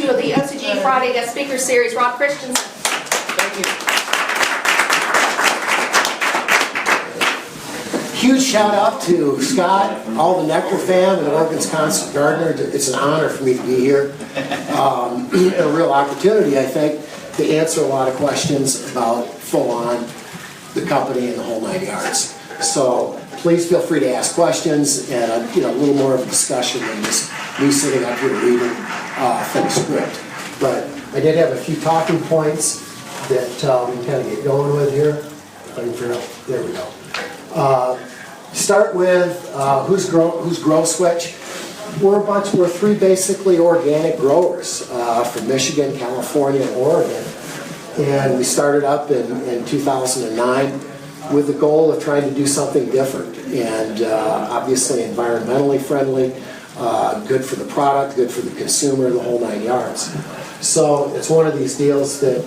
2 of the OCG Friday Guest Speaker Series, Rob Christensen. Thank you. Huge shout out to Scott, all the Nectar fam, and Oregon's Constant Gardener. It's an honor for me to be here. A real opportunity, I think, to answer a lot of questions about FullOn, the company, and the whole 9 yards. So please feel free to ask questions and a little more of a discussion than just me sitting up here reading from the script. But I did have a few talking points that we can kind of get going with here. If I can figure out, there we go. Start with who's Grow Switch. We're 3 basically organic growers from Michigan, California, and Oregon. And we started up in 2009 with the goal of trying to do something different and obviously environmentally friendly, good for the product, good for the consumer, the whole 9 yards. So it's one of these deals that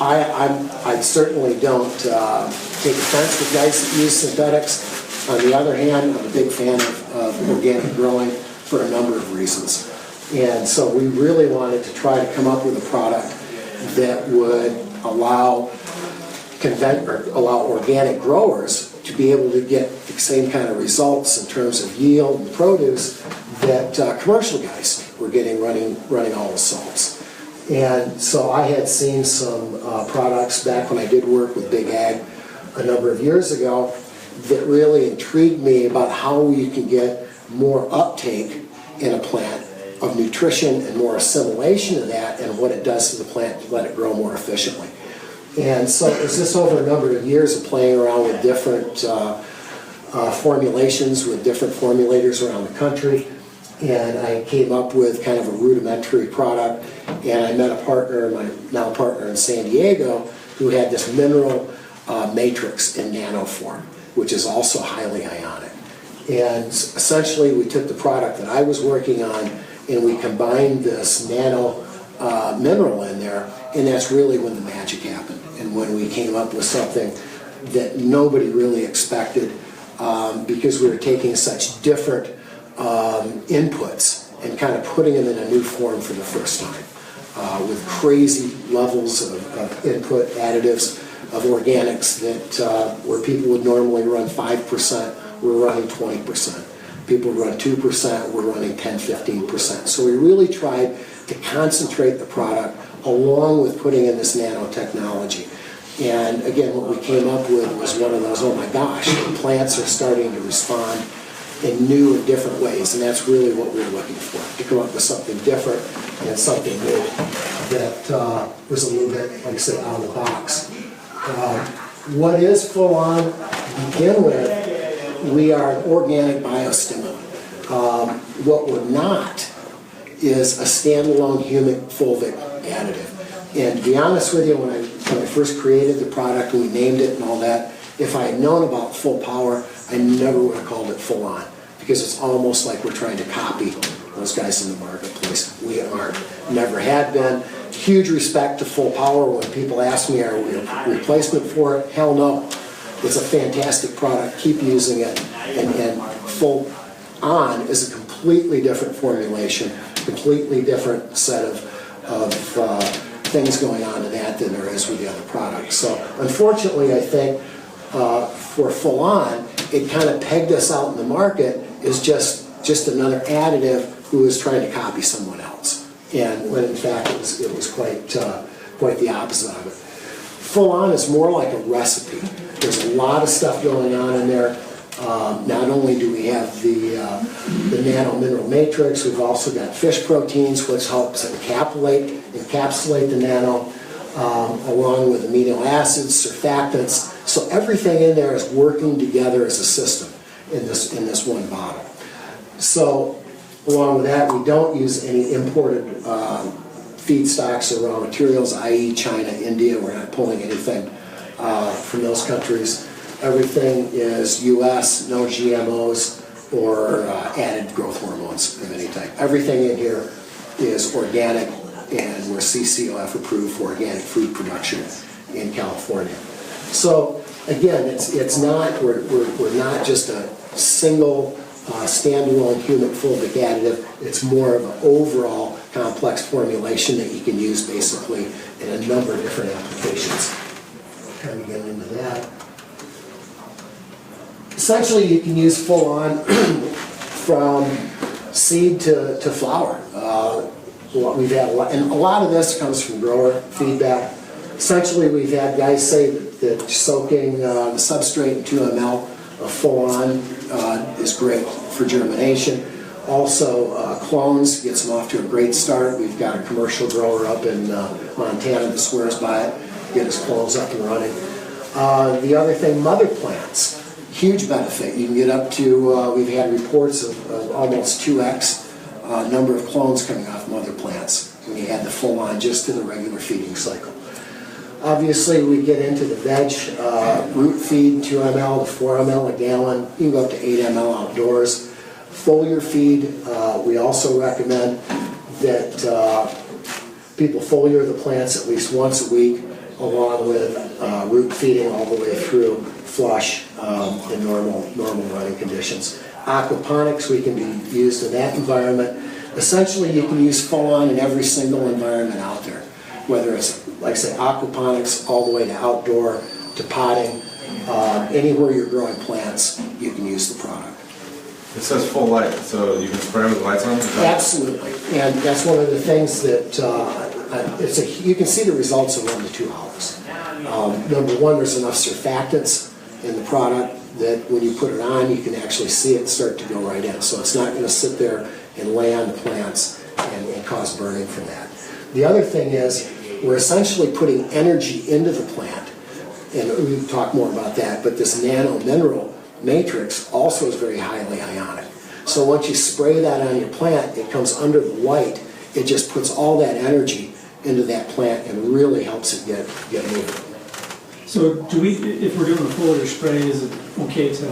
I certainly don't take offense with guys that use synthetics. On the other hand, I'm a big fan of organic growing for a number of reasons. And so we really wanted to try to come up with a product that would allow organic growers to be able to get the same kind of results in terms of yield and produce that commercial guys were getting running all the salts. And so I had seen some products back when I did work with Big Ag a number of years ago that really intrigued me about how you can get more uptake in a plant of nutrition and more assimilation of that and what it does to the plant to let it grow more efficiently. And so it was just over a number of years of playing around with different formulations with different formulators around the country. And I came up with kind of a rudimentary product. And I met a partner, my now partner in San Diego, who had this mineral matrix in nano form, which is also highly ionic. And essentially we took the product that I was working on and we combined this nano mineral in there, and that's really when the magic happened. And when we came up with something that nobody really expected, because we were taking such different inputs and kind of putting them in a new form for the first time, with crazy levels of input additives of organics that where people would normally run 5%, we're running 20%. People run 2%, we're running 10-15%. So we really tried to concentrate the product along with putting in this nanotechnology. And again, what we came up with was one of those, oh my gosh, the plants are starting to respond in new and different ways, and that's really what we were looking for, to come up with something different and something new that was a little bit, like I said, out of the box. What is FullOn? To begin with, we are an organic biostimulant. What we're not is a standalone humic fulvic additive. And to be honest with you, when I first created the product and we named it and all that, if I had known about Full Power, I never would have called it FullOn, because it's almost like we're trying to copy those guys in the marketplace. We aren't, never had been. Huge respect to Full Power. When people ask me, are we a replacement for it? Hell no. It's a fantastic product. Keep using it. And FullOn is a completely different formulation, completely different set of things going on in that than there is with the other products. So unfortunately, I think for FullOn, it kind of pegged us out in the market as just another additive who is trying to copy someone else. And when in fact it was quite the opposite of it. FullOn is more like a recipe. There's a lot of stuff going on in there. Not only do we have the nano mineral matrix, we've also got fish proteins, which helps encapsulate the nano, along with amino acids, surfactants. So everything in there is working together as a system in this one bottle. So along with that, we don't use any imported feedstocks or raw materials, i.e. China, India. We're not pulling anything from those countries. Everything is U.S., no GMOs or added growth hormones of any type. Everything in here is organic, and we're CCOF approved for organic food production in California. So again, it's not, we're not just a single standalone humic fulvic additive. It's more of an overall complex formulation that you can use basically in a number of different applications. Trying to get into that. Essentially, you can use FullOn from seed to flower. We've had and a lot of this comes from grower feedback. Essentially, we've had guys say that soaking the substrate in 2 ml of FullOn is great for germination. Also, clones gets them off to a great start. We've got a commercial grower up in Montana that swears by it. Get his clones up and running. The other thing, mother plants. Huge benefit. You can get up to, we've had reports of almost 2x number of clones coming off mother plants when you add the FullOn just to the regular feeding cycle. Obviously, we get into the veg root feed, 2 ml to 4 ml a gallon. You can go up to 8 ml outdoors. Foliar feed, we also recommend that people foliar the plants at least once a week, along with root feeding all the way through flush in normal running conditions. Aquaponics, we can be used in that environment. Essentially, you can use FullOn in every single environment out there, whether it's, like I say, aquaponics all the way to outdoor, to potting. Anywhere you're growing plants, you can use the product. It says full light, so you can spray with the lights on? Absolutely, and that's one of the things that you can see the results in 1 to 2 hours. Number one, there's enough surfactants in the product that when you put it on, you can actually see it start to go right in. So it's not going to sit there and lay on the plants and cause burning from that. The other thing is we're essentially putting energy into the plant, and we'll talk more about that, but this nano mineral matrix also is very highly ionic. So once you spray that on your plant, it comes under the light. It just puts all that energy into that plant and really helps it get moving. So do we, if we're doing a foliar spray, is it okay to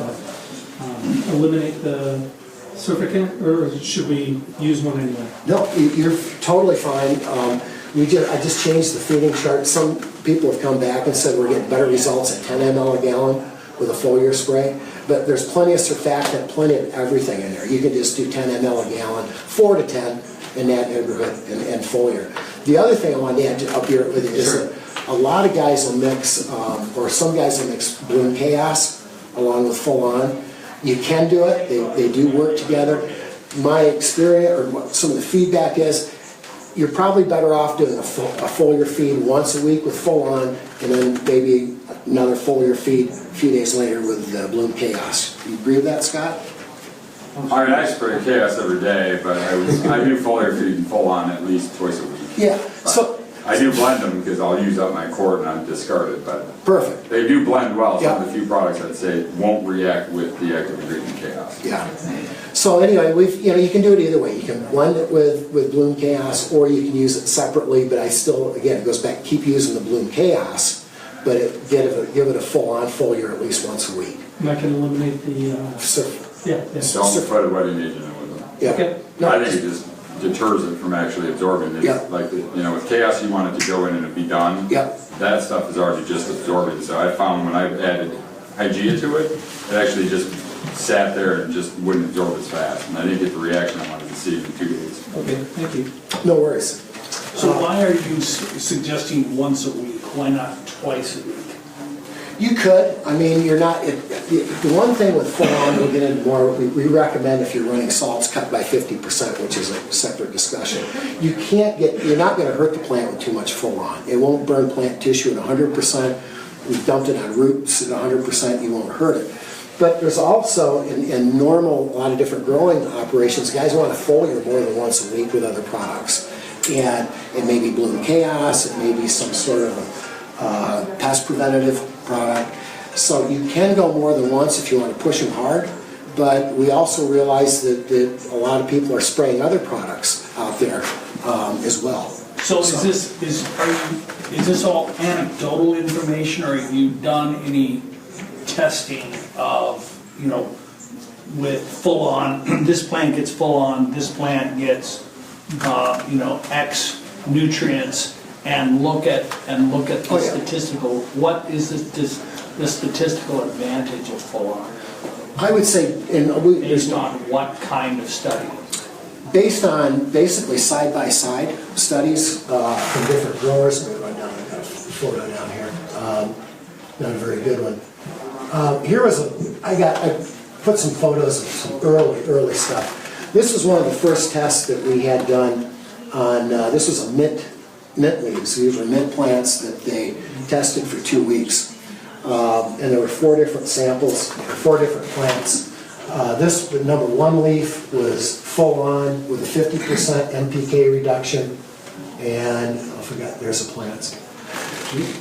eliminate the surfactant, or should we use one anyway? No, you're totally fine. I just changed the feeding chart. Some people have come back and said we're getting better results at 10 ml a gallon with a foliar spray, but there's plenty of surfactant, plenty of everything in there. You can just do 10 ml a gallon, 4 to 10 in that neighborhood, and foliar. The other thing I wanted to add up here is that a lot of guys will mix, or some guys will mix Bloom Chaos along with FullOn. You can do it, they do work together. My experience, or what some of the feedback is, you're probably better off doing a foliar feed once a week with FullOn, and then maybe another foliar feed a few days later with Bloom Chaos. You agree with that, Scott? I mean, I spray Chaos every day, but I do foliar feed and FullOn at least twice a week. Yeah. But So I do blend them because I'll use up my quart and I'm discarded, but perfect. they do blend well. Yeah. Some of the few products I'd say won't react with the active ingredient Chaos. Yeah. So anyway, you can do it either way. You can blend it with Bloom Chaos, or you can use it separately. But I still, again, it goes back. Keep using the Bloom Chaos, but give it a full-on foliar at least once a week. And that can eliminate the, So, yeah. Don't put a wetting agent in with them. yeah. Okay. No, I think it just deters it from actually absorbing it. Yeah. Like, with Chaos, you want it to go in and be done. Yep. That stuff is already just absorbing. So I found when I've added Hygeia to it, it actually just sat there and just wouldn't absorb as fast. And I didn't get the reaction I wanted to see in 2 days. Okay, thank you. No worries. So why are you suggesting once a week? Why not twice a week? You could. I mean, you're not. The one thing with FullOn, we'll get into more. We recommend if you're running salts, cut by 50%, which is a separate discussion. You can't get. You're not going to hurt the plant with too much FullOn. It won't burn plant tissue at 100%. We've dumped it on roots at 100%. You won't hurt it. But there's also in normal, a lot of different growing operations, guys want to foliar more than once a week with other products, and it may be Bloom Chaos, it may be some sort of pest preventative product. So you can go more than once if you want to push them hard, but we also realize that a lot of people are spraying other products out there as well. So is this all anecdotal information, or have you done any testing of, with FullOn, this plant gets FullOn, this plant gets, X nutrients, and look at the statistical, what is the statistical advantage of FullOn? I would say, Based on what kind of study? based on basically side-by-side studies from different growers. Let me run down, I got a photo down here. Not a very good one. I put some photos of some early stuff. This was one of the first tests that we had done on, this was a mint leaves. These were mint plants that they tested for 2 weeks. And there were 4 different samples, 4 different plants. This, the number 1 leaf, was full on with a 50% NPK reduction. And, I forgot, there's the plants.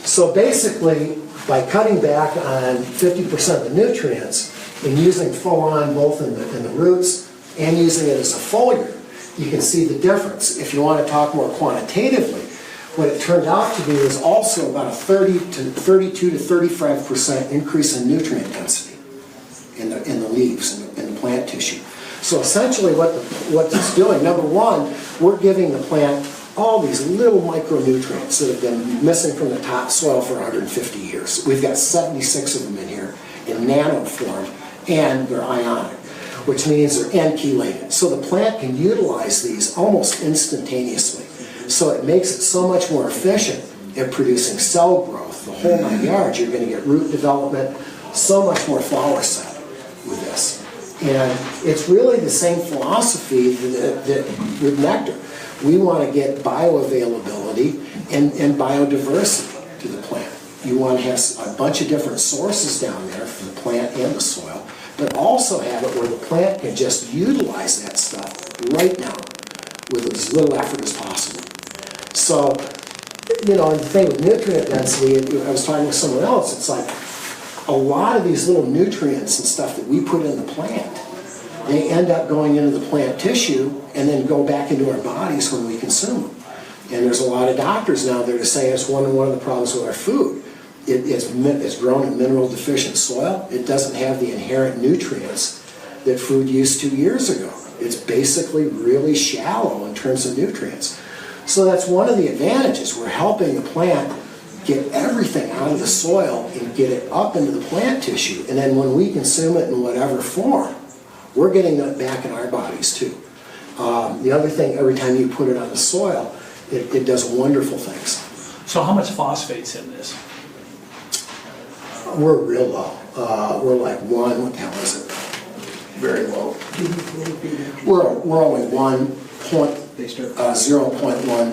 So basically, by cutting back on 50% of the nutrients and using full on both in the roots and using it as a foliar, you can see the difference. If you want to talk more quantitatively, what it turned out to be was also about a 32 to 35% increase in nutrient density in the leaves, in the plant tissue. So essentially what it's doing, number one, we're giving the plant all these little micronutrients that have been missing from the topsoil for 150 years. We've got 76 of them in here in nano form, and they're ionic, which means they're N-chelated. So the plant can utilize these almost instantaneously. So it makes it so much more efficient at producing cell growth, the whole 9 yards. You're going to get root development, so much more flower set with this. And it's really the same philosophy that with nectar. We want to get bioavailability and biodiversity to the plant. You want to have a bunch of different sources down there for the plant and the soil, but also have it where the plant can just utilize that stuff right now with as little effort as possible. So, and the thing with nutrient density, I was talking with someone else, it's like a lot of these little nutrients and stuff that we put in the plant, they end up going into the plant tissue and then go back into our bodies when we consume them. And there's a lot of doctors now that are saying it's one of the problems with our food. It's grown in mineral deficient soil. It doesn't have the inherent nutrients that food used 2 years ago. It's basically really shallow in terms of nutrients. So that's one of the advantages. We're helping the plant get everything out of the soil and get it up into the plant tissue. And then when we consume it in whatever form, we're getting that back in our bodies too. The other thing, every time you put it on the soil, it does wonderful things. So how much phosphate's in this? We're real low. We're like 1, what the hell is it? Very low. We're only 0.1,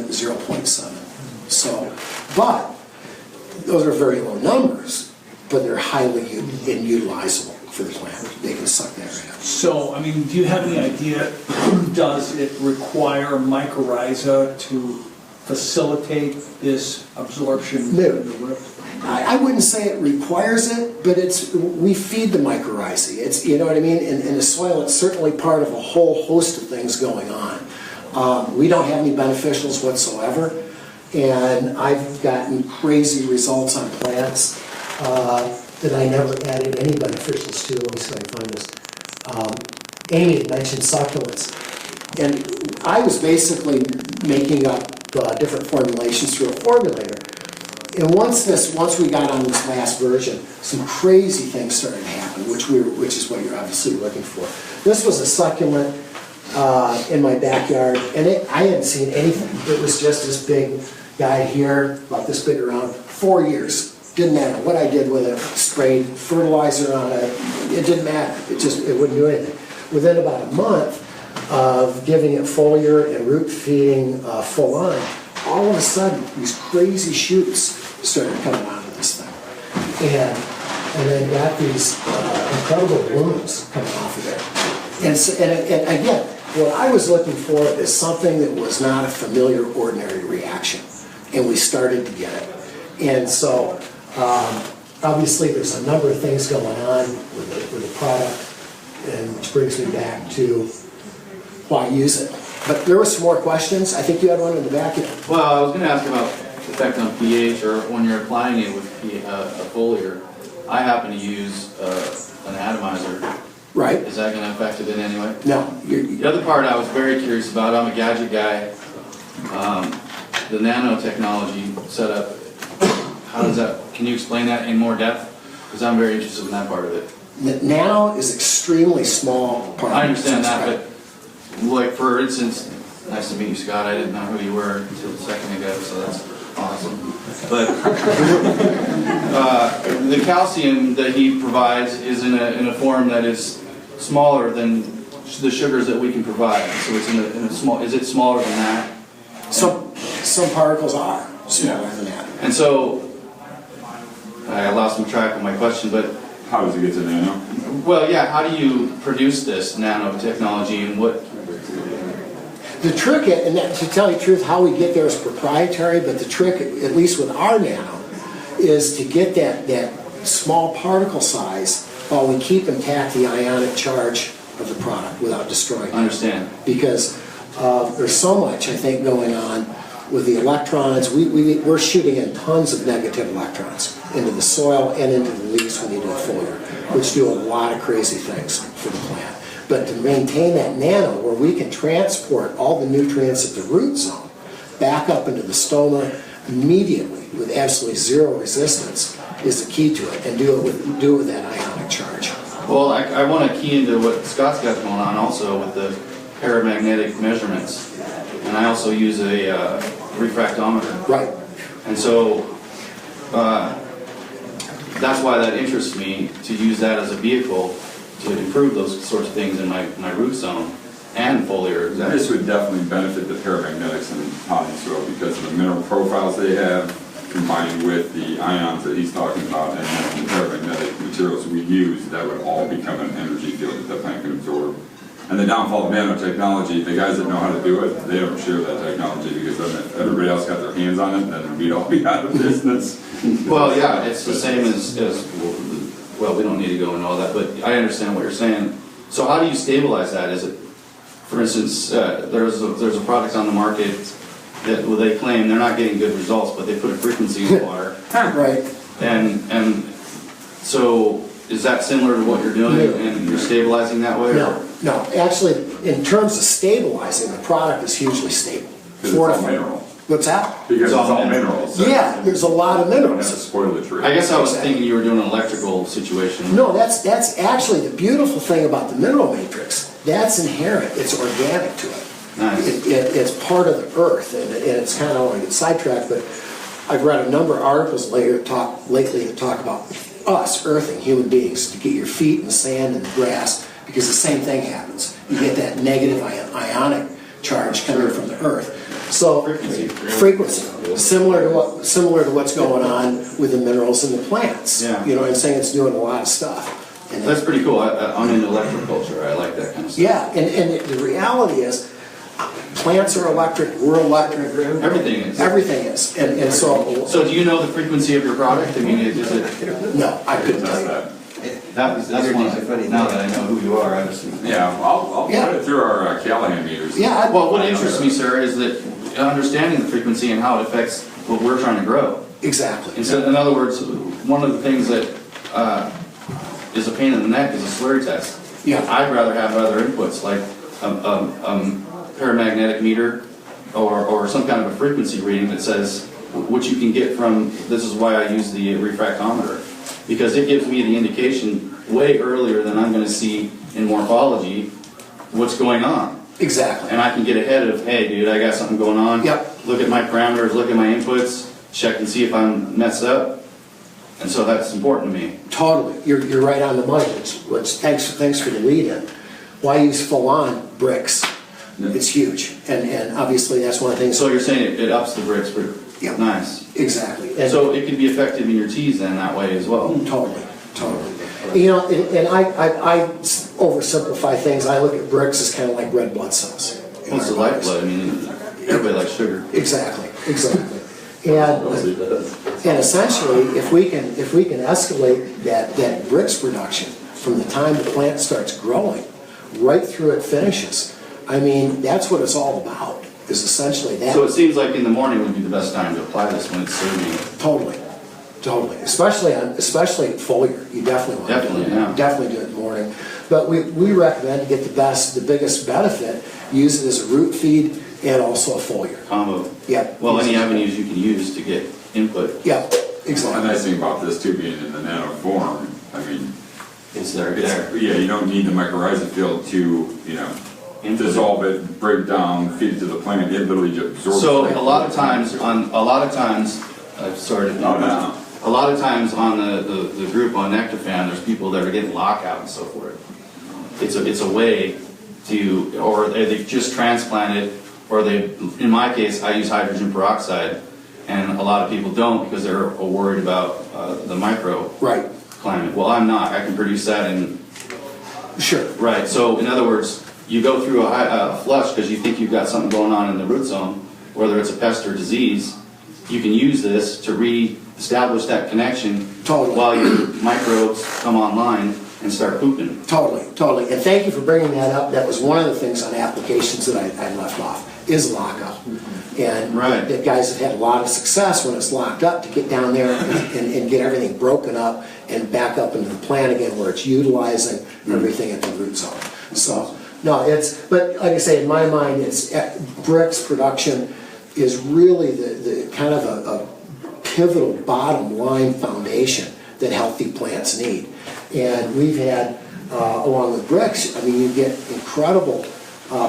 0.7. So, but those are very low numbers, but they're highly utilizable for the plant. They can suck that right up. So, do you have any idea, does it require mycorrhiza to facilitate this absorption? No. I wouldn't say it requires it, but we feed the mycorrhizae. It's, you know what I mean? In the soil, it's certainly part of a whole host of things going on. We don't have any beneficials whatsoever, and I've gotten crazy results on plants that I never added any beneficials to. Let me see if I can find this. Amy mentioned succulents, and I was basically making up different formulations through a formulator. And once we got on this last version, some crazy things started to happen, which is what you're obviously looking for. This was a succulent in my backyard, and I hadn't seen anything. It was just this big guy here, about this big around, 4 years. Didn't matter what I did with it. Sprayed fertilizer on it. It didn't matter. It wouldn't do anything. Within about a month of giving it foliar and root feeding full on, all of a sudden these crazy shoots started coming out of this thing, and then got these incredible blooms coming off of there. And again, what I was looking for is something that was not a familiar, ordinary reaction, and we started to get it. And so obviously there's a number of things going on with the product, and which brings me back to why use it. But there were some more questions. I think you had one in the back. Well, I was going to ask about the effect on pH, or when you're applying it with a foliar. I happen to use an atomizer. Right. Is that going to affect it in any way? No. The other part I was very curious about, I'm a gadget guy. The nanotechnology setup, how does that, can you explain that in more depth? Because I'm very interested in that part of it. Nano is extremely small part. I understand that, but like for instance, nice to meet you, Scott. I didn't know who you were until a second ago, so that's awesome. But the calcium that he provides is in a form that is smaller than the sugars that we can provide. So it's in a small. Is it smaller than that? Some particles are smaller than that. And so I lost my track of my question, but How does it get to nano? well, yeah. How do you produce this nanotechnology, and what? The trick, and that, to tell you the truth, how we get there is proprietary, but the trick, at least with our Nano, is to get that small particle size while we keep intact the ionic charge of the product without destroying it. I understand. Because there's so much, I think, going on with the electrons. We're shooting in tons of negative electrons into the soil and into the leaves when you do a foliar, which do a lot of crazy things for the plant. But to maintain that nano, where we can transport all the nutrients at the root zone back up into the stoma immediately with absolutely zero resistance, is the key to it, and do it with that ionic charge. Well, I want to key into what Scott's got going on also with the paramagnetic measurements, and I also use a refractometer. Right. And so that's why that interests me, to use that as a vehicle to improve those sorts of things in my root zone and foliar. This would definitely benefit the paramagnetics in potting soil because of the mineral profiles they have, combined with the ions that he's talking about, and then the paramagnetic materials we use, that would all become an energy field that the plant can absorb. And the downfall of nanotechnology, the guys that know how to do it, they don't share that technology, because then if everybody else got their hands on it, then we'd all be out of business. Well, yeah, it's the same as well, we don't need to go into all that, but I understand what you're saying. So how do you stabilize that? Is it, for instance, there's a product on the market that they claim they're not getting good results, but they put a frequency in the water. Right. And so is that similar to what you're doing, and you're stabilizing that way? No. Actually, in terms of stabilizing, the product is hugely stable. Because it's all mineral. What's that? Because it's all minerals. So Yeah, there's a lot of you don't have to minerals. spoil the tree. I guess I was thinking you were doing an electrical situation. No, that's actually the beautiful thing about the mineral matrix. That's inherent. It's organic to it. Nice. It's part of the earth, and it's kind of like sidetracked, but I've read a number of articles lately that talk about us, earthing, human beings, to get your feet in the sand and the grass, because the same thing happens. You get that negative ionic charge coming from the earth. So frequency, similar to what's going on with the minerals in the plants. Yeah. You know what I'm saying? It's doing a lot of stuff. And That's pretty cool. I'm into electroculture. I like that kind of stuff. yeah, and the reality is, plants are electric, we're electric. Everything is. Everything is. And so, So do you know the frequency of your product? I mean, is it? no, I couldn't tell That's you. that. That's one. Now that I know who you are, I just. Yeah, I'll put it through our Callahan meters. Yeah, Well, what interests me, sir, is that understanding the frequency and how it affects what we're trying to grow. exactly. And so, in other words, one of the things that is a pain in the neck is a slurry test. Yeah. I'd rather have other inputs like paramagnetic meter or some kind of a frequency reading that says what you can get from. This is why I use the refractometer, because it gives me the indication way earlier than I'm going to see in morphology what's going on. Exactly. And I can get ahead of, hey, dude, I got something going on. Yep. Look at my parameters, look at my inputs, check and see if I'm messed up. And so that's important to me. Totally. You're right on the money. Thanks for the lead in. Why use FullOn Brix? It's huge. And obviously that's one of the things. So you're saying it ups the Brix, but Yeah. nice. Exactly. And So it can be effective in your teas then that way as well. Totally. You know, and I oversimplify things. I look at Brix as kind of like red blood cells. in What's the our bodies. lifeblood? I mean, everybody likes sugar. Exactly. And essentially, if we can escalate that Brix production from the time the plant starts growing right through it finishes, I mean, that's what it's all about, is essentially that. So it seems like in the morning would be the best time to apply this when it's serving. Totally. Especially foliar, you definitely want to do Definitely, it. yeah. Definitely do it in the morning. But we recommend to get the biggest benefit, use it as a root feed and also a foliar. Combo. Yeah. Well, any avenues you can use to get input. Yeah, The exactly. nice thing about this too, being in the nano form, I mean, It's there. Yeah, you don't need the mycorrhiza field to, dissolve it, break down, feed it to the plant, it literally just absorbs. So it. a lot of times, sorry to interrupt. no. A lot of times on the group on Nectarfan, there's people that are getting lockout and so forth. It's a way to, or they just transplanted, or they, in my case, I use hydrogen peroxide, and a lot of people don't because they're worried about the micro Right, climate. Well, I'm not. I can produce that in. sure. Right, so in other words, you go through a flush because you think you've got something going on in the root zone, whether it's a pest or disease, you can use this to re-establish that connection Totally. while your microbes come online and start pooping. Totally, totally. And thank you for bringing that up. That was one of the things on applications that I left off, is lockup. And Right. the guys have had a lot of success when it's locked up to get down there and get everything broken up and back up into the plant again where it's utilizing everything at the root zone. So, no, but like I say, in my mind, Brix production is really the kind of a pivotal bottom line foundation that healthy plants need. And we've had, along with Brix, I mean, you get incredible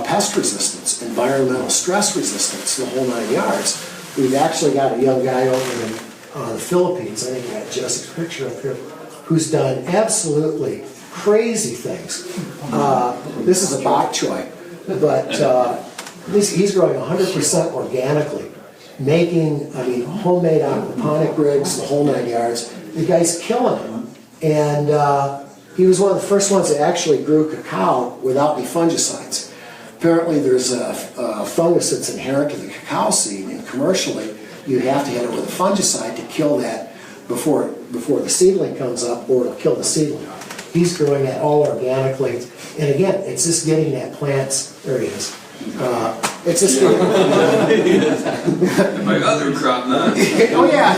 pest resistance, environmental stress resistance, the whole 9 yards. We've actually got a young guy over in the Philippines, I think I got Jesse's picture up here, who's done absolutely crazy things. This is a bok choy, but he's growing 100% organically, making, homemade aquaponic rigs, the whole 9 yards. The guy's killing it. And he was one of the first ones that actually grew cacao without any fungicides. Apparently there's a fungus that's inherent to the cacao seed, and commercially you have to hit it with a fungicide to kill that before the seedling comes up, or it'll kill the seedling. He's growing that all organically, and again, it's just getting that plant's, there he is. It's just getting, My other crop nut. oh yeah.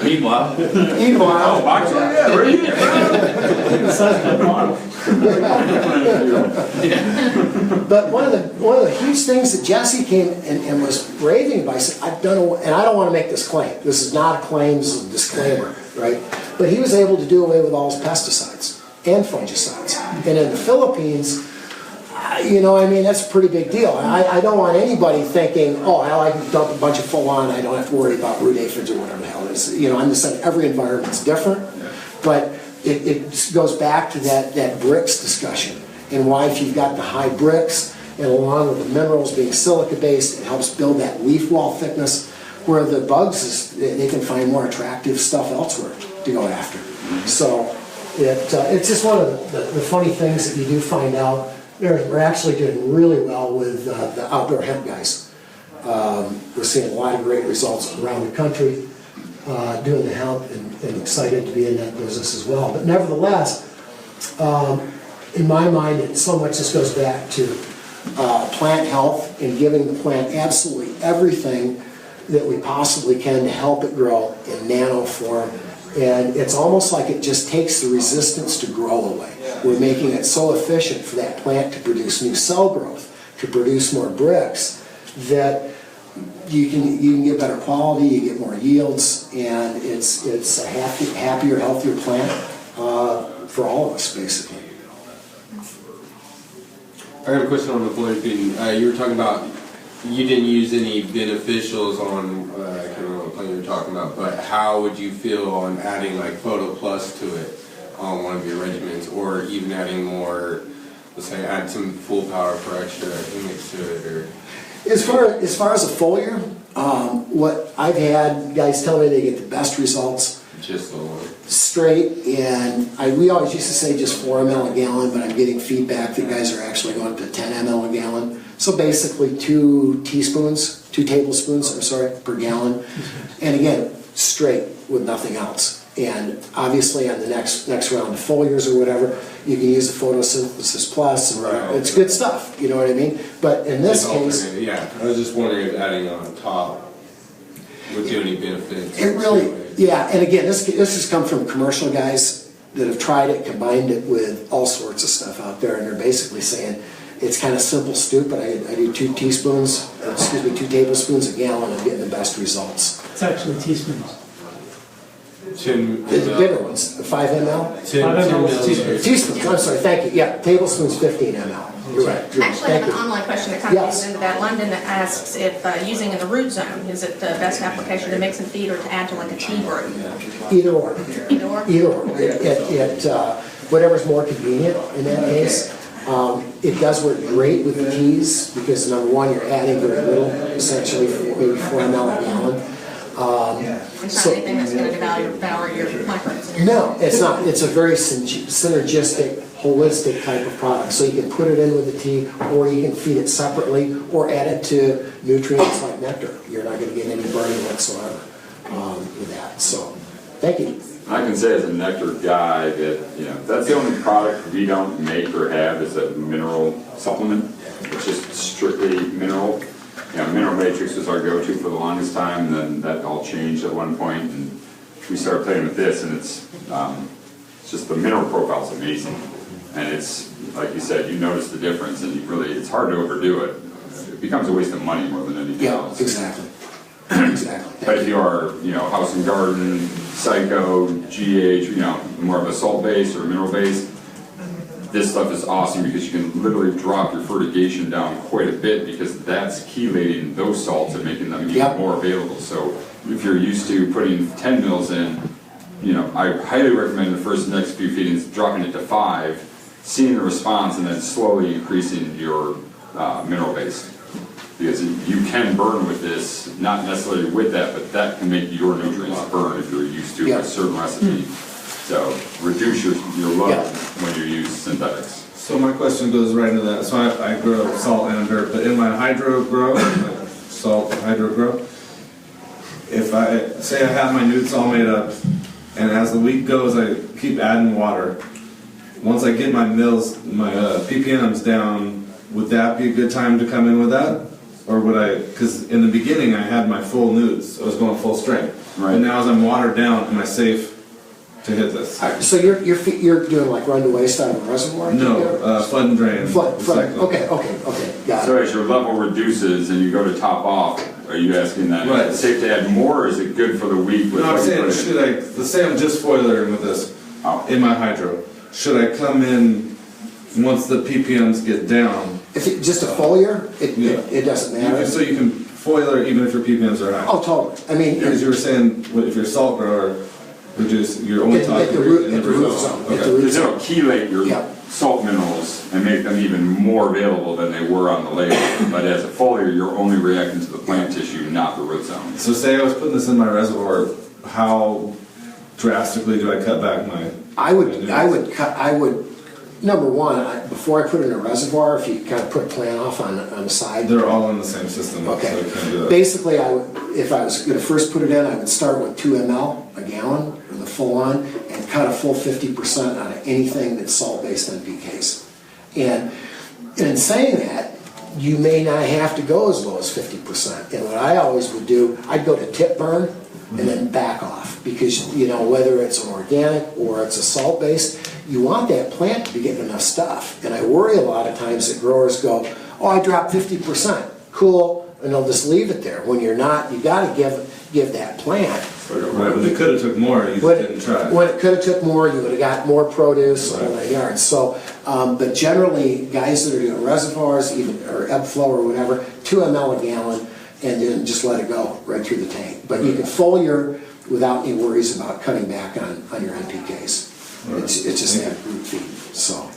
Meanwhile, Meanwhile, Yeah, where are you at, but one of the huge things that Jesse came and was raving about, I said, and I don't want to make this claim. This is not a claim, this is a disclaimer, right? But he was able to do away with all his pesticides and fungicides. And in the Philippines, that's a pretty big deal. I don't want anybody thinking, oh, I can dump a bunch of FullOn, I don't have to worry about root aphids or whatever the hell it is. I'm just saying every environment's different, but it goes back to that Brix discussion, and why if you've got the high Brix, and along with the minerals being silica-based, it helps build that leaf wall thickness, where the bugs, they can find more attractive stuff elsewhere to go after. So it's just one of the funny things that you do find out. We're actually doing really well with the outdoor hemp guys. We're seeing a lot of great results around the country doing the hemp, and excited to be in that business as well. But nevertheless, in my mind, so much this goes back to plant health and giving the plant absolutely everything that we possibly can to help it grow in nano form. And it's almost like it just takes the resistance to grow away. We're making it so efficient for that plant to produce new cell growth, to produce more Brix, that you can get better quality, you get more yields, and it's a happier, healthier plant for all of us, basically. I got a question on the foliar thing. You were talking about you didn't use any beneficials on, I can't remember what plant you were talking about, but how would you feel on adding like Photo Plus to it on one of your regimens, or even adding more, let's say add some full power for extra humics to it? Or As far as a foliar, what I've had guys tell me they get the best results just the one? straight, and we always used to say just 4 ml a gallon, but I'm getting feedback that guys are actually going to 10 ml a gallon. So basically 2 tablespoons, per gallon. And again, straight with nothing else. And obviously on the next round of foliars or whatever, you can use the Photosynthesis Plus, and it's good stuff, you know what I mean? But in this case, yeah, I was just wondering if adding on top would do any benefits. it really, yeah, and again, this has come from commercial guys that have tried it, combined it with all sorts of stuff out there, and they're basically saying, it's kind of simple, stupid. I do 2 tablespoons a gallon, I'm getting the best results. It's actually teaspoons. 10 The bigger ones, the 5 ml? 10 milliliters. Teaspoons, I'm sorry, thank you, yeah, tablespoons 15 ml. You're right. Actually, I have Thank an you. online question that kind of Yes. goes into that. London asks if using in the root zone, is it the best application to mix and feed or to add to like a tea brew? Either or. Either or? Either or. Whatever's more convenient in that case. It does work great with the teas because number one, you're adding very little, essentially maybe 4 ml a gallon. It's not anything that's going to devour your microbes. No, it's not. It's a very synergistic, holistic type of product. So you can put it in with the tea, or you can feed it separately, or add it to nutrients like nectar. You're not going to get any burning whatsoever with that. So, thank you. I can say as a nectar guy that, that's the only product we don't make or have is a mineral supplement. It's just strictly mineral. Mineral Matrix was our go-to for the longest time, and then that all changed at one point, and we started playing with this, and it's just the mineral profile is amazing. And it's, like you said, you notice the difference, and it's hard to overdo it. It becomes a waste of money more than anything else. Exactly. Exactly. But if you are, house and garden, psycho, GH, more of a salt-based or mineral-based, this stuff is awesome because you can literally drop your fertigation down quite a bit because that's chelating those salts and making them even more available. So if you're used to putting 10 mils in, I highly recommend the next few feedings dropping it to 5, seeing the response, and then slowly increasing your mineral base. Because you can burn with this, not necessarily with that, but that can make your nutrients burn if you're used to a certain recipe. So reduce your load when you use synthetics. So my question goes right into that. So I grow salt and dirt, but in my hydro grow, salt hydro grow, if I say I have my newts all made up, and as the week goes, I keep adding water. Once I get my mils, my ppms down, would that be a good time to come in with that? Or would I, because in the beginning I had my full newts, I was going full strength. Right. And now as I'm watered down, am I safe to hit this? So you're doing like run to waste out of a reservoir? No, flood and drain. Flood, recycling. okay, got So it. as your level reduces and you go to top off, are you asking that? Right. Is it safe to add more, or is it good for the week? With No, I'm what you saying, put in? should I, let's say I'm just foilering with this Oh. in my hydro. Should I come in once the ppms get down? If it, just a foliar, it doesn't matter. So you can foiler even if your ppms are high? Oh, totally. I mean, Because you were saying, if you're a salt grower, reduce, you're only talking at the root in the zone. At the Okay. root Because zone. it'll chelate your salt minerals and make them even more available than they were on the label. But as a foliar, you're only reacting to the plant tissue, not the root zone. So say I was putting this in my reservoir, how drastically do I cut back my? I would, number one, before I put it in a reservoir, if you kind of put plant off on the side. They're all in the same system. Okay. So I can't do that. Basically, if I was going to first put it in, I would start with 2 ml a gallon, or the full-on, and cut a full 50% out of anything that's salt-based NPKs. And in saying that, you may not have to go as low as 50%. And what I always would do, I'd go to tip burn and then back off. Because, whether it's an organic or it's a salt-based, you want that plant to be getting enough stuff. And I worry a lot of times that growers go, oh, I dropped 50%. Cool. And they'll just leave it there. When you're not, you got to give that plant. Right, but they could have took more, you just didn't try. When it could have took more, you would have got more produce on the yard. So, but generally, guys that are doing reservoirs, or ebb flow or whatever, 2 ml a gallon, and then just let it go right through the tank. But you can foliar without any worries about cutting back on your NPKs. Right. It's just that root feed. So.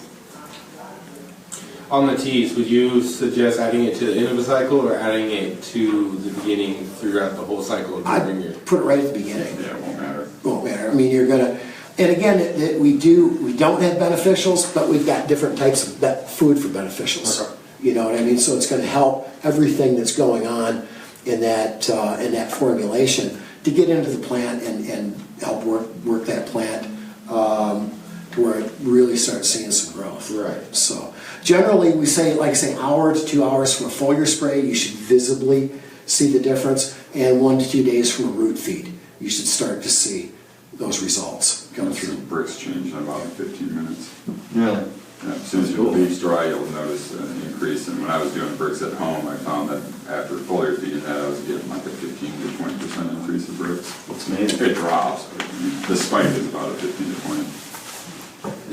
On the teas, would you suggest adding it to the end of the cycle or adding it to the beginning throughout the whole cycle during your? I'd put it right at the beginning. Yeah, it won't matter. Won't matter. I mean, you're gonna, and again, we don't have beneficials, but we've got different types of food for beneficials. Okay. You know what I mean? So it's gonna help everything that's going on in that formulation to get into the plant and help work that plant to where it really starts seeing some growth. Right. So generally, we say, like I say, hour to 2 hours from a foliar spray, you should visibly see the difference, and 1 to 2 days from a root feed, you should start to see those results come through. Brix change in about 15 minutes. Really? Yeah, as soon as your leaves dry, you'll notice an increase. And when I was doing Brix at home, I found that after foliar feeding that, I was getting like a 15 to 20% increase in Brix. That's amazing. It drops, but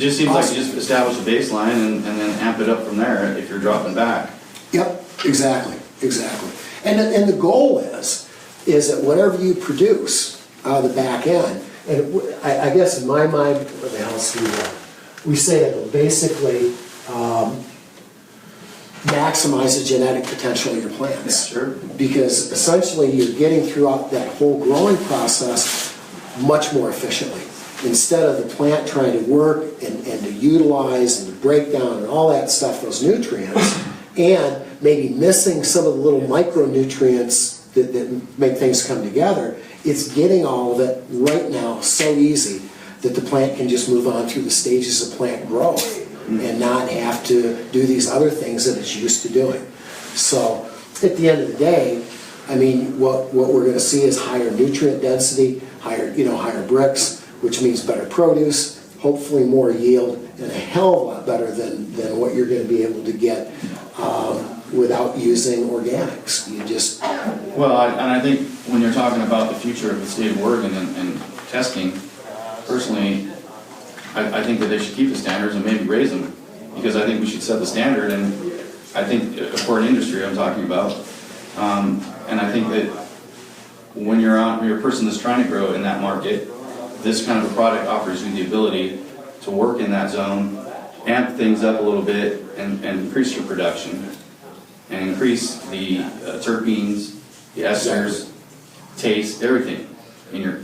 just seems like you just establish a baseline and then amp it up from there if you're dropping back. Yep, exactly. And the goal is that whatever you produce out of the back end, and I guess in my mind, what the hell's we say it basically maximize the genetic potential of your plants. Yeah, sure. Because essentially you're getting throughout that whole growing process much more efficiently. Instead of the plant trying to work and to utilize and to break down and all that stuff, those nutrients, and maybe missing some of the little micronutrients that make things come together, it's getting all of it right now so easy that the plant can just move on through the stages of plant growth and not have to do these other things that it's used to doing. So at the end of the day, I mean, what we're going to see is higher nutrient density, higher Brix, which means better produce, hopefully more yield, and a hell of a lot better than what you're going to be able to get without using organics. You just... Well, and I think when you're talking about the future of the state of Oregon and testing, personally, I think that they should keep the standards and maybe raise them, because I think we should set the standard, and I think for an industry I'm talking about, and I think that when you're a person that's trying to grow in that market, this kind of a product offers you the ability to work in that zone, amp things up a little bit, and increase your production, and increase the terpenes, the esters, taste, everything in your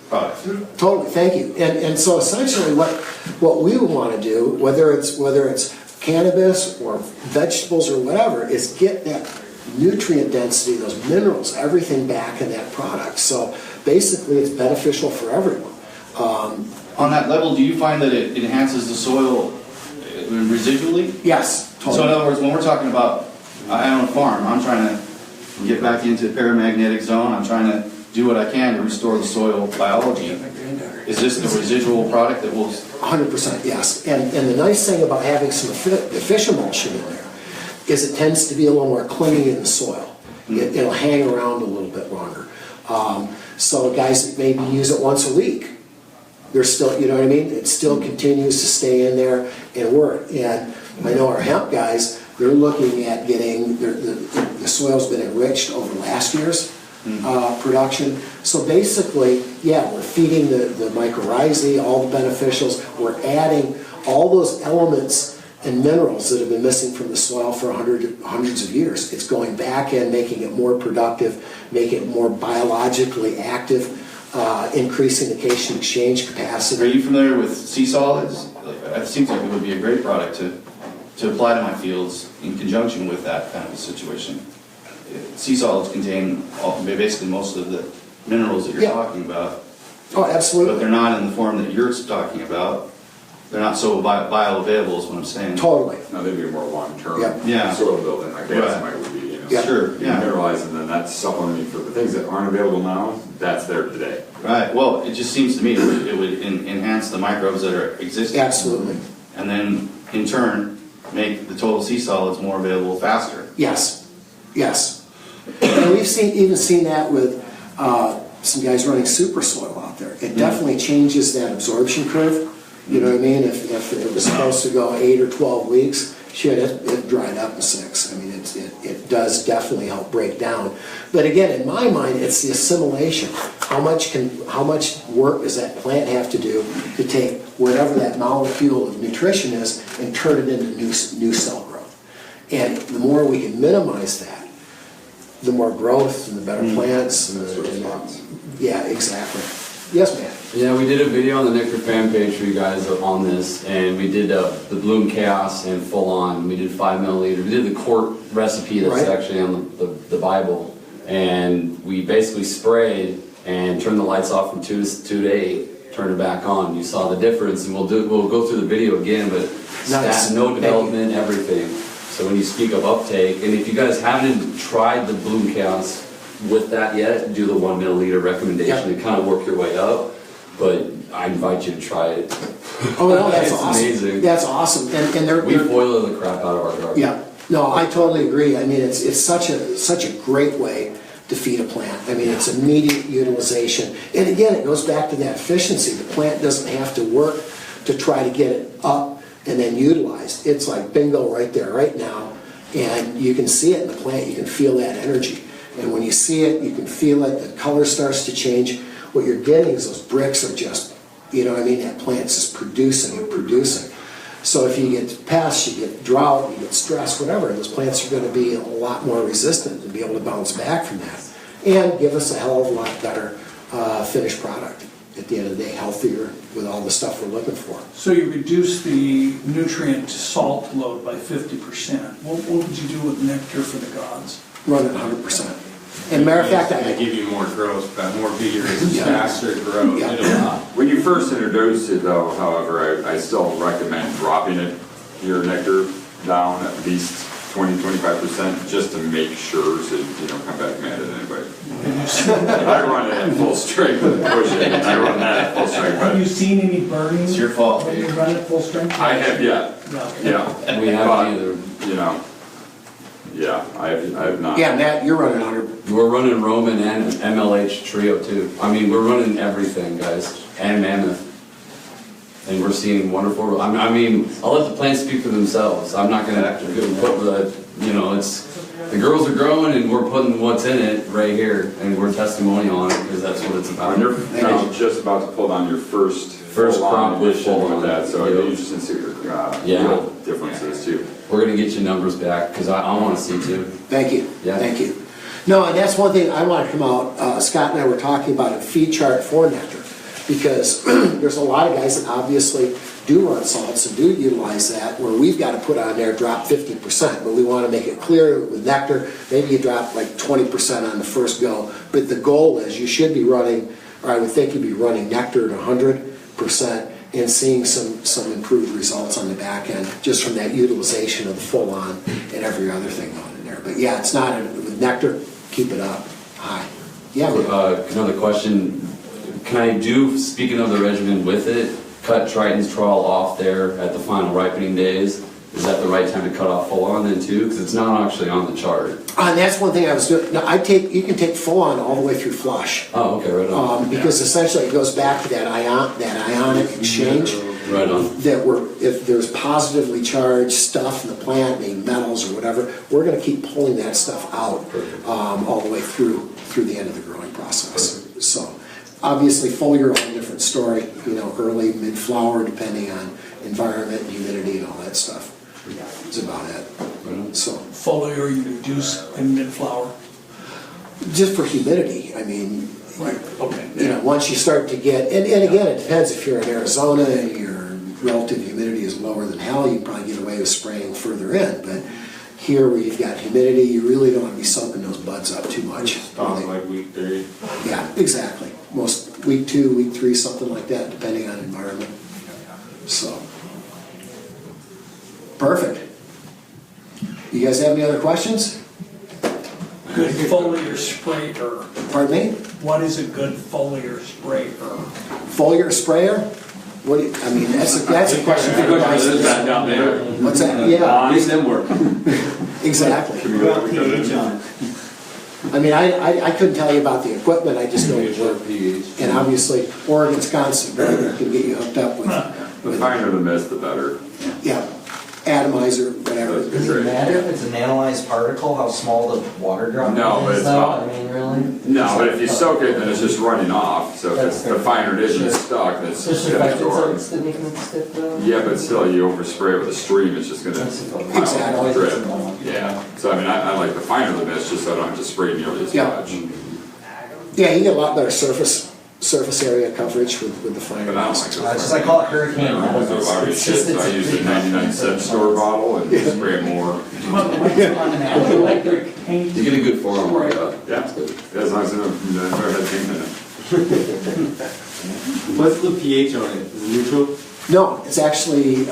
product. Totally, thank you. And so essentially what we would want to do, whether it's cannabis or vegetables or whatever, is get that nutrient density, those minerals, everything back in that product. So basically it's beneficial for everyone. On that level, do you find that it enhances the soil residually? Yes, totally. So in other words, when we're talking about, I own a farm, I'm trying to get back into the paramagnetic zone, I'm trying to do what I can to restore the soil biology. Is this the residual product that will... 100%, yes. And the nice thing about having some efficient emulsion in there is it tends to be a little more clinging in the soil. It'll hang around a little bit longer. So guys that maybe use it once a week, they're still, you know what I mean? It still continues to stay in there and work. And I know our hemp guys, they're looking at getting, the soil's been enriched over last year's production. So basically, yeah, we're feeding the mycorrhizae, all the beneficials. We're adding all those elements and minerals that have been missing from the soil for hundreds of years. It's going back and making it more productive, making it more biologically active, increasing the cation exchange capacity. Are you familiar with sea solids? It seems like it would be a great product to apply to my fields in conjunction with that kind of a situation. Sea solids contain basically most of the minerals that you're talking about. Oh, absolutely. But they're not in the form that you're talking about. They're not so bioavailable is what I'm saying. Totally. No, they'd be more long-term Yeah. soil building, like basement would be, Sure, yeah. mineralized, and then that's supplementing for the things that aren't available now, that's there today. Right, well, it just seems to me it would enhance the microbes that are existing. Absolutely. And then, in turn, make the total sea solids more available faster. Yes, yes. And we've even seen that with some guys running super soil out there. It definitely changes that absorption curve. You know what I mean? If it was supposed to go 8 or 12 weeks, shit, it dried up in 6. I mean, it does definitely help break down. But again, in my mind, it's the assimilation. How much work does that plant have to do to take whatever that molecule of nutrition is and turn it into new cell growth? And the more we can minimize that, the more growth and the better plants. Yeah, exactly. Yes, ma'am. Yeah, we did a video on the Nectar fan page for you guys on this, and we did the Bloom Chaos and Full On. We did 5 milliliters. We did the quart recipe that's actually on the Bible, and we basically sprayed and turned the lights off from 2 to 8, turned it back on. You saw the difference, and we'll go through the video again, but Nice. no development, everything. So when you speak of uptake, and if you guys haven't tried the Bloom Chaos with that yet, do the 1 milliliter recommendation and kind of work your way up. But I invite you to try it. Oh, no, that's it's awesome. amazing. That's awesome. And We boil the crap out of our garden. Yeah. No, I totally agree. I mean, it's such a great way to feed a plant. I mean, it's immediate utilization. And again, it goes back to that efficiency. The plant doesn't have to work to try to get it up and then utilized. It's like bingo right there, right now, and you can see it in the plant, you can feel that energy. And when you see it, you can feel it, the color starts to change. What you're getting is those bricks are just, you know what I mean, that plant's just producing and producing. So if you get pests, you get drought, you get stress, whatever, those plants are going to be a lot more resistant and be able to bounce back from that. And give us a hell of a lot better finished product at the end of the day, healthier with all the stuff we're looking for. So you reduce the nutrient salt load by 50%. What would you do with nectar for the gods? Run it 100%. And matter of fact, They give you more growth, but more vigorous, Yeah. faster growth. Yeah. When you first introduced it though, however, I still recommend dropping it, your nectar down at least 20-25% just to make sure so you don't come back mad at anybody. I run it at full strength with push it, and I run that at full strength. Have you But seen any burning? It's your fault, When you dude. run it full strength? I have yet, Yeah. yeah. We haven't either. But, you know, yeah, I have not. yeah, Matt, you're running 100. We're running Roman and MLH Trio too. I mean, we're running everything, guys, and Mammoth. And we're seeing wonderful, I mean, I'll let the plants speak for themselves. I'm not gonna put the, you know, it's, the girls are growing and we're putting what's in it right here, and we're testimonial on it, because that's what it's about. When you're now just about to pull down your first full-on crop with edition full-on, with that, so it'd yeah. be interesting to see your Yeah. yield differences too. We're gonna get your numbers back, because I wanna see too. Thank you. Yeah. Thank you. No, and that's one thing I want to come out, Scott and I were talking about a feed chart for nectar, because there's a lot of guys that obviously do run salts and do utilize that, where we've got to put on there, drop 50%, but we want to make it clear with nectar, maybe you drop like 20% on the first go, but the goal is you should be running, or I would think you'd be running nectar at 100% and seeing some improved results on the back end, just from that utilization of the full-on and every other thing going in there. But yeah, it's not, with nectar, keep it up high. Yeah, Another question, can I do, speaking of the regimen with it, cut Triton's trawl off there at the final ripening days? Is that the right time to cut off full-on then too? Because it's not actually on the chart. and that's one thing I was doing. No, you can take full-on all the way through flush. Oh, okay, right on. Because essentially it goes back to that ionic exchange. Right on. That if there's positively charged stuff in the plant, maybe metals or whatever, we're gonna keep pulling that stuff out all the way through the end of the growing process. So, obviously foliar, a whole different story, you know, early, mid-flower, depending on environment, humidity and all that stuff. That's about it. So, Foliar you reduce in mid-flower? just for humidity, I mean, Right, okay. you know, once you start to get, and again, it depends, if you're in Arizona and your relative humidity is lower than hell, you can probably get away with spraying further in, but here where you've got humidity, you really don't want to be soaking those buds up too much. Stop like week 3. Yeah, exactly. Most week 2, week 3, something like that, depending on environment. So, perfect. You guys have any other questions? Good foliar sprayer. Pardon me? What is a good foliar sprayer? Foliar sprayer? What do you, I mean, that's a question for you guys. down there. What's that? Yeah, These them work. exactly. I mean, I couldn't tell you about the equipment, I just know it worked. And obviously, Oregon's constant, can get you hooked up The finer the mist, the better. yeah, atomizer, whatever. Does it matter if it's an analyzed particle, how small the water drop No, but is it's though? not. I mean, really? No, but if you soak it, then it's just running off, so if it's, the finer it is, it's stuck, then it's Just just gonna affected, so store. it's making it stiff though? Yeah, but still, you overspray it with a stream, it's just gonna Exactly. drip. Yeah, so I mean, I like the finer the mist, just so I don't have to spray nearly as Yeah. much. Yeah, you get a lot better surface area coverage with the finer. But I don't like Just those. I call it hurricane. Those are already It's shit, just- so I use the 99-cent store bottle and spray it more. Electric paint? You get a good forearm workout. Yeah, That's good. as long as it never had paint in it. What's the pH on it? Is it neutral? No, it's actually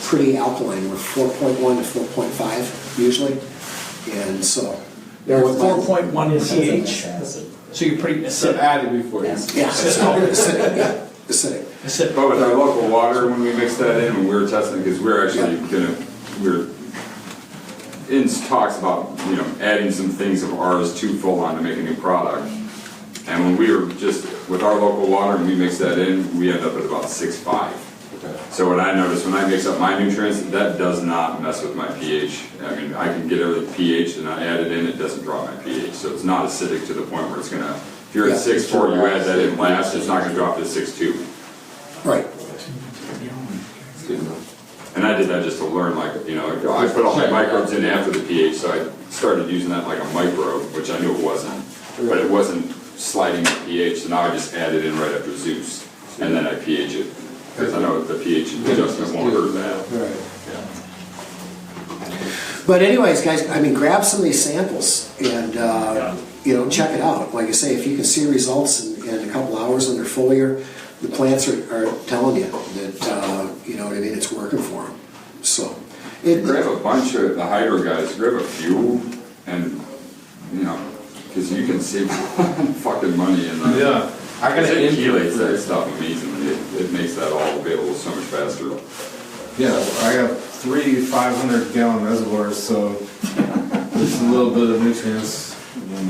pretty alkaline, we're 4.1 to 4.5 usually, and so. There with my- 4.1 pH? So you're pretty So acidic. added before. Yeah, acidic, yeah, acidic. Acidic. But with our local water, when we mix that in, when we were testing, because we're actually we're in talks about, you know, adding some things of ours to full-on to make a new product. And when we were just, with our local water and we mix that in, we end up at about 6.5. So what I noticed when I mix up my nutrients, that does not mess with my pH. I mean, I can get everything pH and I add it in, it doesn't drop my pH. So it's not acidic to the point where it's gonna, if you're at 6.4, you add that in last, it's not gonna drop to 6.2. Right. And I did that just to learn, like, you know, I put all my microbes in after the pH, so I started using that like a microbe, which I knew it wasn't. But it wasn't sliding the pH, so now I just add it in right after Zeus. And then I pH it. Because I know the pH adjustment won't hurt that. But anyways, guys, I mean, grab some of these samples and, you know, check it out. Like I say, if you can see results in a couple hours when they're foliar, the plants are telling you that, you know what I mean, it's working for them. So. Grab a bunch of the hydro guys, grab a few, and, you know, because you can save fucking money in that. Yeah. I gotta chelates that stuff amazingly. It makes that all available so much faster. Yeah, I got 3 500-gallon reservoirs, so just a little bit of nutrients.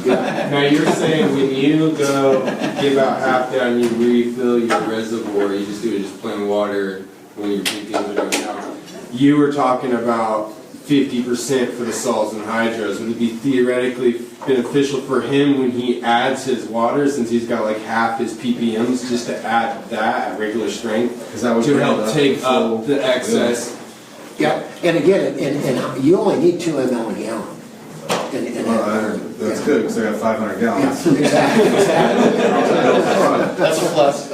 Now you're saying when you go give out half down, you refill your reservoir, you just do it just plain water when your big things are going out. You were talking about 50% for the salts and hydros. Would it be theoretically beneficial for him when he adds his water, since he's got like half his ppms, just to add that at regular strength to help take up the excess? Yeah, and again, and you only need 2 ml a gallon. That's good, because I got 500 gallons. Exactly. That's a plus.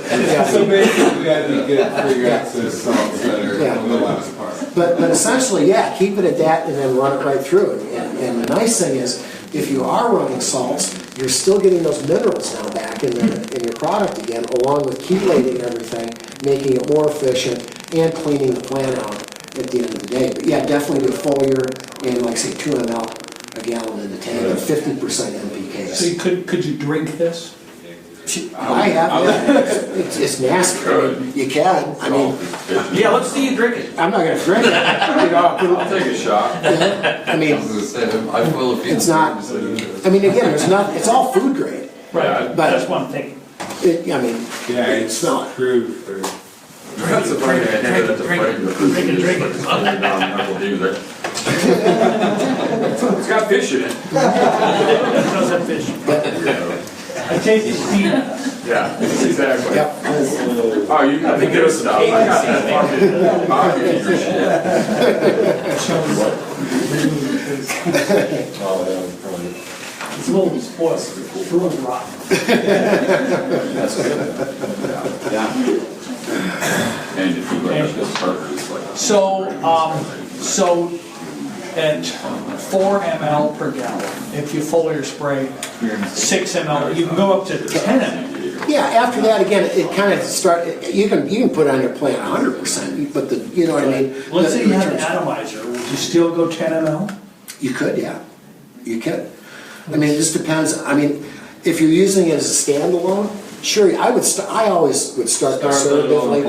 So basically that'd be good for your excess salts that are on the last part. But essentially, yeah, keep it at that and then run it right through. And the nice thing is, if you are running salts, you're still getting those minerals now back in your product again, along with chelating everything, making it more efficient and cleaning the plant out at the end of the day. But yeah, definitely do foliar and like say 2 ml a gallon in the tank and 50% NPKs. So could you drink this? I have, yeah. It's nasty. You can. I mean, Yeah, let's see you drink it. I'm not going to drink it. You know, I'll take a shot. I mean, it's not. I mean, again, there's not. It's all food grade. Right, But that's one thing. I mean, Yeah, it's not. proof. That's a funny idea. That's a funny idea. It's got fish in it. It does have fish. I taste it peanuts. Yeah, exactly. Yep. Oh, you got the good stuff. I got that fucking pocket your shit. It's a little spoiled, it's a little rotten. And if you look at this partner, it's like. So at 4 ml per gallon, if you foliar spray 6 ml, you can go up to 10 ml. Yeah. After that, again, it kind of start. You can put on your plant 100%, but you know what I mean. Let's say you had an atomizer, would you still go 10 ml? You could, yeah. You could. I mean, it just depends. I mean, if you're using it as a standalone, sure. I always would start conservatively.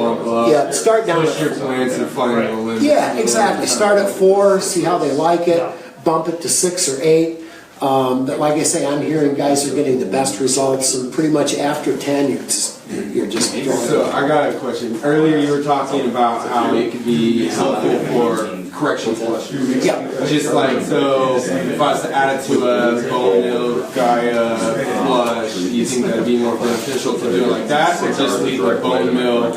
Yeah, start down. Push your plants and find the limit. Yeah, exactly. Start at 4, see how they like it, bump it to 6 or 8. But like I say, I'm hearing guys are getting the best results, and pretty much after 10, you're just throwing So I got a question. Earlier you were talking about how it could be helpful for correction flushes. Yeah. Just like, so if I was to add it to a bone meal Gaia flush, do you think that'd be more beneficial to do it like that, or just leave the bone meal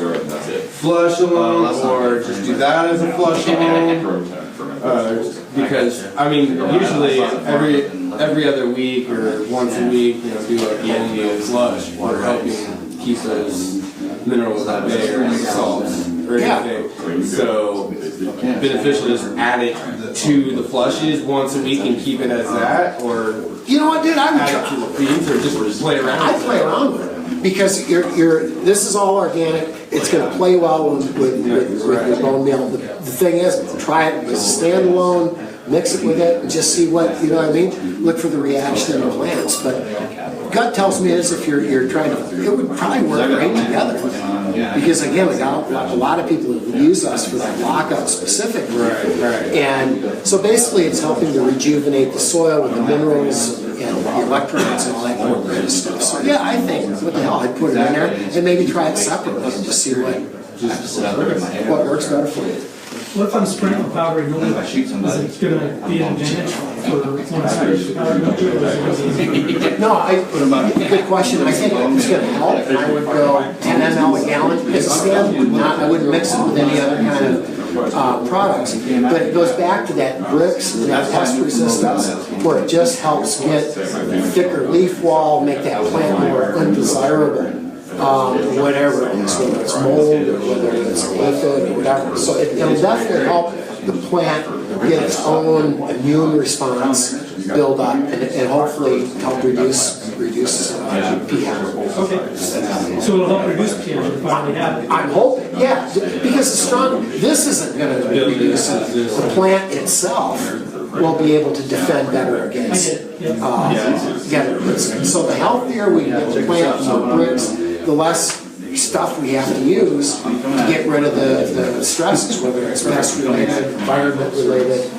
flush alone, or just do that as a flush alone? Because, I mean, usually every other week or once a week, do like bone meal flush, or helping keep those minerals at bay or salts or anything. So beneficial to just add it to the flushes once a week and keep it as that, or You know what, dude? I would add it to the feeds, or just play around I with play it? around with it because this is all organic. It's going to play well with your bone meal. The thing is, try it as a standalone, mix it with it, and just see what, you know what I mean? Look for the reaction in the plants. But gut tells me is if you're trying to, it would probably work great together. Because again, we got a lot of people who use us for that lockout specifically. Right. And so basically it's helping to rejuvenate the soil with the minerals and the electrons and all that kind of stuff. So yeah, I think, what the hell, I'd put it in there and maybe try it separately and just see what works better for you. What if I'm spraying with powder removal? Is it gonna be an advantage for one side of the powder removal? No, good question. I think it's gonna help. I would go 10 ml a gallon as a stand. I wouldn't mix it with any other kind of products. But it goes back to that Brix, that pest resistance, where it just helps get thicker leaf wall, make that plant more undesirable. Whatever it is, whether it's mold or whether it's aphid or whatever. So it'll definitely help the plant get its own immune response build up and hopefully help reduce PM. Okay, so it'll help reduce PM if I finally have it. I'm hoping, yeah, because this isn't going to reduce it. The plant itself will be able to defend better against it. So the healthier we get the plant from the Brix, the less stuff we have to use to get rid of the stresses, whether it's pest related, environment related,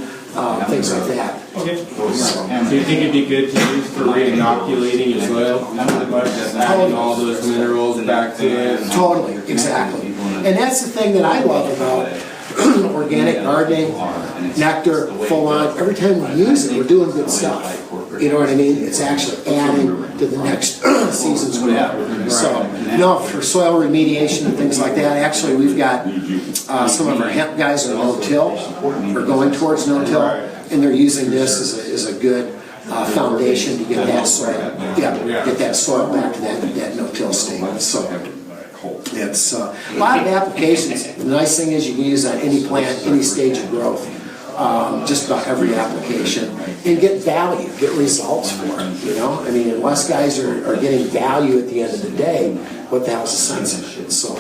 things like that. Okay. So you think it'd be good to use for re-inoculating your soil? Just adding all those minerals back to it? Totally, exactly. And that's the thing that I love about organic gardening, Nectar, FullOn. Every time we use it, we're doing good stuff. You know what I mean? It's actually adding to the next season's growth. So, no, for soil remediation and things like that, actually we've got some of our hemp guys are no-till, or going towards no-till, and they're using this as a good foundation to get that soil, get that soil back to that no-till state. So it's a lot of applications. The nice thing is you can use on any plant, any stage of growth. Just about every application, and get value, get results for it, you know? I mean, unless guys are getting value at the end of the day, what the hell's the sense of it? So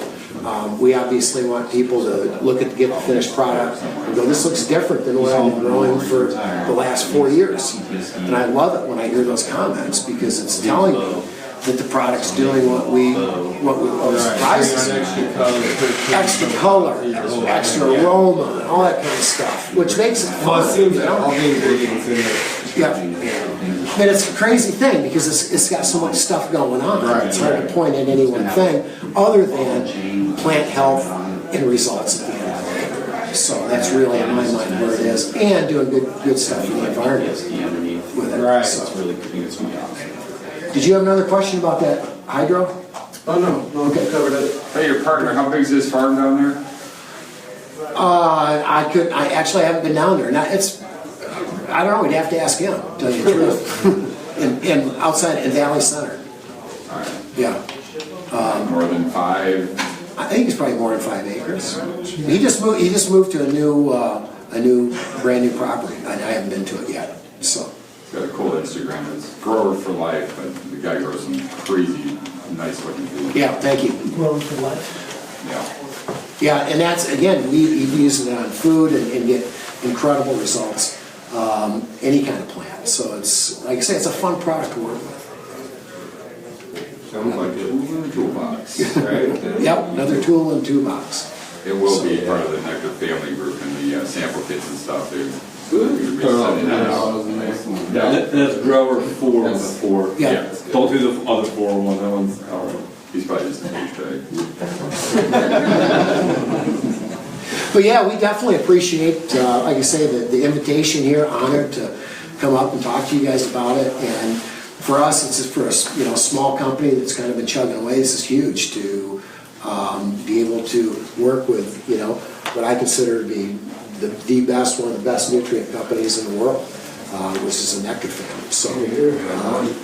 we obviously want people to get the finished product and go, this looks different than what I've been growing for the last 4 years. And I love it when I hear those comments because it's telling me that the product's doing what we surprised us. Extra color, extra aroma, all that kind of stuff, which makes it fun. All the ingredients in it. Yeah. But it's a crazy thing because it's got so much stuff going on. It's hard to point at any one thing other than plant health and results at the end of the day. So that's really, in my mind, where it is. And doing good stuff for the environment with it. Right. So. Did you have another question about that hydro? Oh, no, okay, covered it. Hey, your partner, how big is this farm down there? I actually haven't been down there. I don't know, we'd have to ask him, to tell you the truth. in outside in Valley Center. All right. Yeah. More than 5? I think it's probably more than 5 acres. He just moved to a new brand new property. I haven't been to it yet, so. He's got a cool Instagram. It's grower for life, but the guy grows some crazy, nice looking food. Yeah, thank you. Growing for life. Yeah. Yeah, and that's, again, we use it on food and get incredible results, any kind of plant. So it's, like I say, it's a fun product to work with. Sounds like a tool in the toolbox, right? Yep, another tool in the toolbox. It will be part of the Nectar family group and the sample kits and stuff. That's grower 4 of the 4. Yeah. Don't do the other 4 ones. That one's He's probably just a douchebag. But yeah, we definitely appreciate, like I say, the invitation here. Honored to come up and talk to you guys about it. And for us, it's just for a small company that's kind of been chugging away. This is huge to be able to work with what I consider to be the best, one of the best nutrient companies in the world, which is the Nectar family. So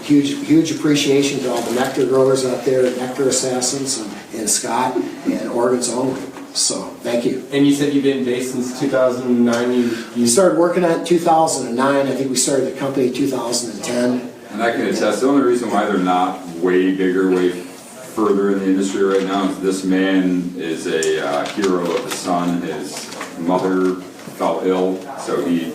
huge appreciation to all the Nectar growers out there, Nectar Assassins and Scott and Oregon's own. So thank you. And you said you've been based since 2009. You started working on it in 2009. I think we started the company in 2010. And I can attest, the only reason why they're not way bigger, way further in the industry right now is this man is a hero of the sun. His mother fell ill, so he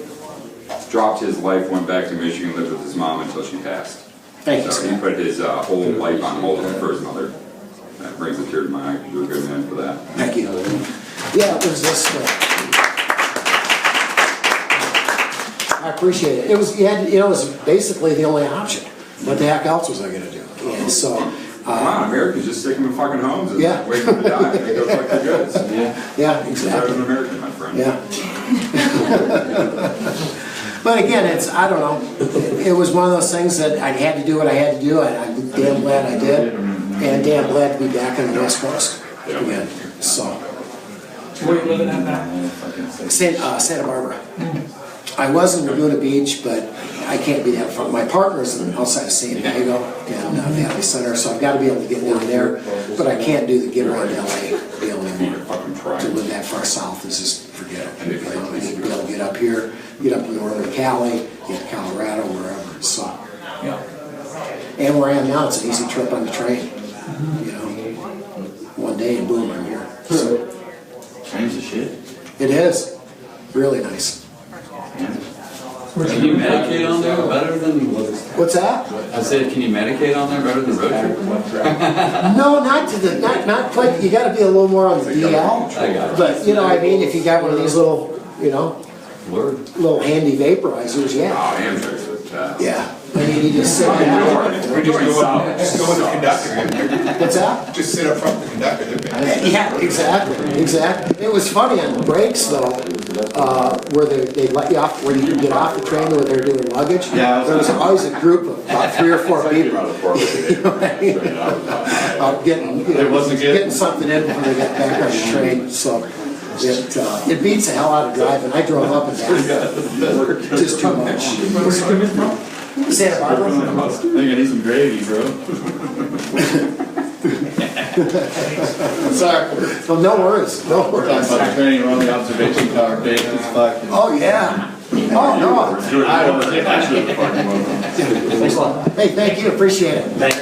dropped his life, went back to Michigan, lived with his mom until she passed. Thank you, So he put his whole life on hold for his mother. That brings a tear to my eye because you're a good man for that. Thank you. Yeah, it was this. I appreciate it. It was, it was basically the only option. what the heck else was I gonna do? And so, Come on, Americans just stick them in fucking homes and Yeah. wait for them to die. It goes like the goods. yeah, You're exactly. an American, my friend. Yeah. But again, I don't know, it was one of those things that I had to do what I had to do, and I'm damn glad I did, and damn glad to be back on the West Coast again, so. Where are you living at now? Santa Barbara. I was in Laguna Beach, but I can't be that far. My partner's outside of San Diego in Valley Center, so I've got to be able to get down there, but I can't do the get around LA deal anymore. To live that far south is just, forget it. I need to be able to get up here, get up to northern Cali, get to Colorado, wherever, so. Yeah. And where I am now, it's an easy trip on the train, you know. One day and boom, I'm here. So Trains the shit. it is really nice. Can you medicate on there better than? What's that? I said, can you medicate on there better than road trip? No, not quite, you gotta be a little more on the DL. I got it. But, you know, I mean, if you got one of these little, you know, Word. little handy vaporizers, yeah. Oh, Amtrak's the best. Yeah, I mean, you just sit down. We're doing solid. Just go with the conductor. What's that? Just sit up front with the conductor. Yeah, exactly. It was funny on the brakes though, where they let you off, where you can get off the train where they're doing luggage. Yeah. There was always a group of about 3 or 4 people. You know what I mean? Getting something in before they got back on the train, so. It beats the hell out of driving. I drove up and down. Just too much. Where you coming from? Santa Barbara. I think I need some gravy, bro. Sorry. Well, no worries. No worries. Training, we're on the observation tower, big as fuck. Oh, yeah. Oh, no. You're the one that actually the fucking one. Hey, thank you. Appreciate it. Thank